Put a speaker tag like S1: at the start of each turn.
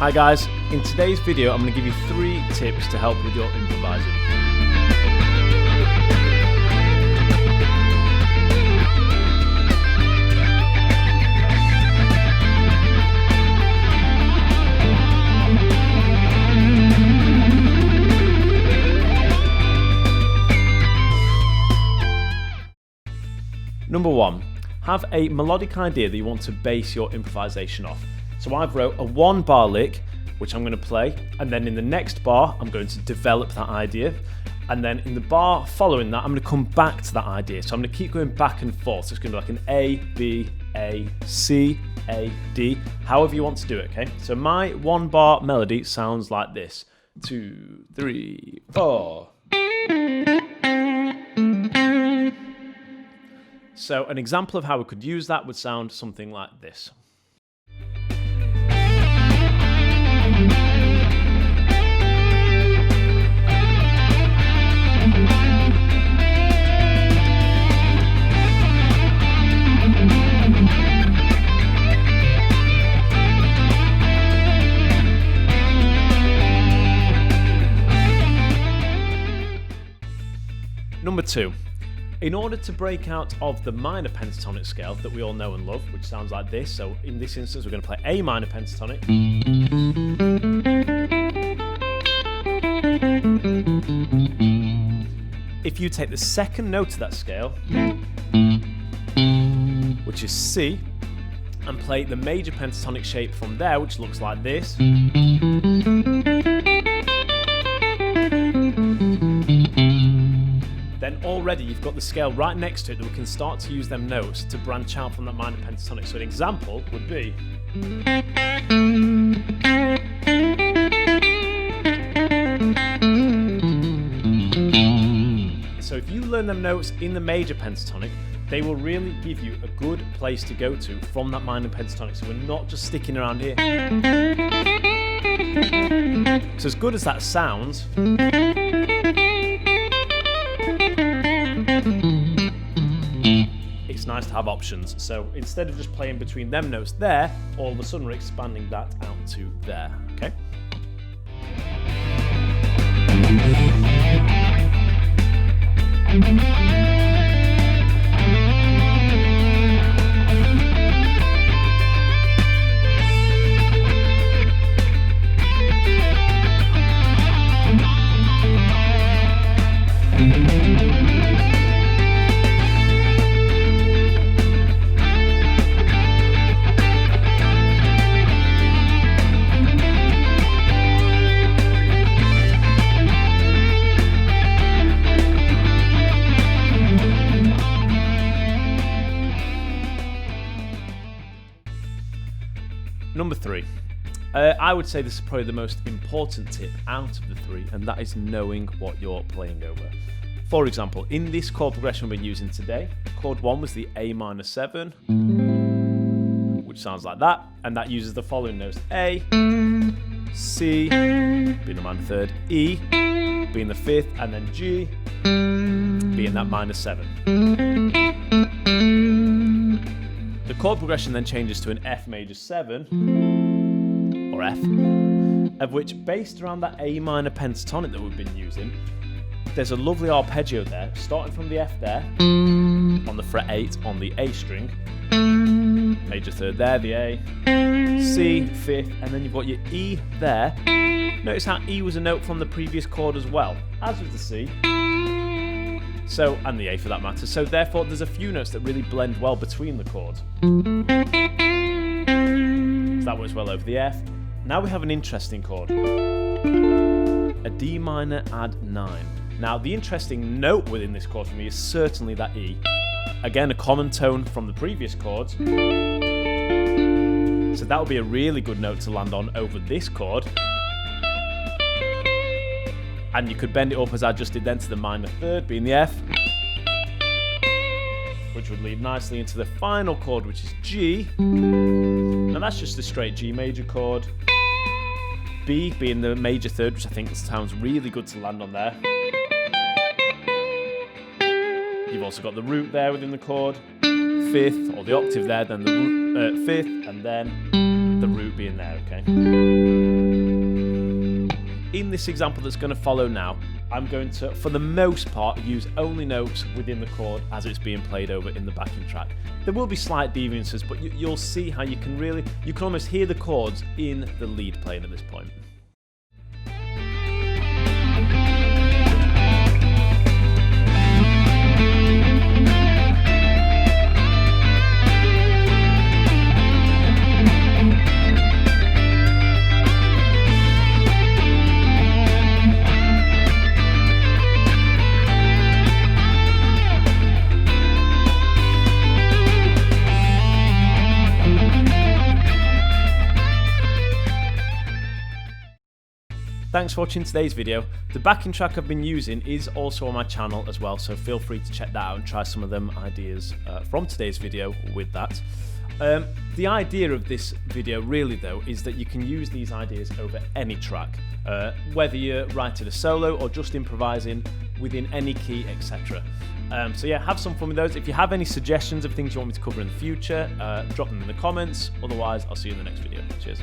S1: Hi guys, in today's video I'm going to give you 3 tips to help with your improvising. Number 1, have a melodic idea that you want to base your improvisation off. So I've wrote a 1-bar lick, which I'm going to play, and then in the next bar, I'm going to develop that idea. And then in the bar following that, I'm going to come back to that idea. So I'm going to keep going back and forth. So it's going to be like an A, B, A, C, A, D, however you want to do it, okay? So my 1-bar melody sounds like this. 2, 3, 4. So an example of how we could use that would sound something like this. Number 2, in order to break out of the minor pentatonic scale that we all know and love, which sounds like this, so in this instance we're going to play A minor pentatonic. If you take the second note of that scale, which is C, and play the major pentatonic shape from there, which looks like this, then already you've got the scale right next to it that we can start to use them notes to branch out from that minor pentatonic. So an example would be so if you learn them notes in the major pentatonic, they will really give you a good place to go to from that minor pentatonic. So we're not just sticking around here. So as good as that sounds, it's nice to have options. So instead of just playing between them notes there, all of a sudden we're expanding that out to there, okay? Number 3, I would say this is probably the most important tip out of the 3, and that is knowing what you're playing over. For example, in this chord progression we've been using today, chord 1 was the A minor 7, which sounds like that, and that uses the following notes: A, C, being the minor 3rd, E, being the 5th, and then G, being that minor 7. The chord progression then changes to an F major 7, or F, of which, based around that A minor pentatonic that we've been using, there's a lovely arpeggio there, starting from the F there, on the fret 8 on the A string, major 3rd there, the A, C, 5th, and then you've got your E there. Notice how E was a note from the previous chord as well, as was the C. So, and the A for that matter. So therefore there's a few notes that really blend well between the chords. So that works well over the F. Now we have an interesting chord. A D minor add 9. Now the interesting note within this chord for me is certainly that E. Again, a common tone from the previous chords. So that would be a really good note to land on over this chord. And you could bend it up as I just did then to the minor 3rd, being the F, which would lead nicely into the final chord, which is G. Now that's just a straight G major chord. B being the major 3rd, which I think sounds really good to land on there. You've also got the root there within the chord, 5th, or the octave there, then the 5th, and then the root being there, okay? in this example that's going to follow now, I'm going to, for the most part, use only notes within the chord as it's being played over in the backing track. There will be slight deviances, but you'll see how you can almost hear the chords in the lead playing at this point. Thanks for watching today's video. The backing track I've been using is also on my channel as well, so feel free to check that out and try some of them ideas from today's video with that. The idea of this video really though is that you can use these ideas over any track, whether you're writing a solo or just improvising within any key, etc. So yeah, have some fun with those. If you have any suggestions of things you want me to cover in the future, drop them in the comments. Otherwise, I'll see you in the next video. Cheers.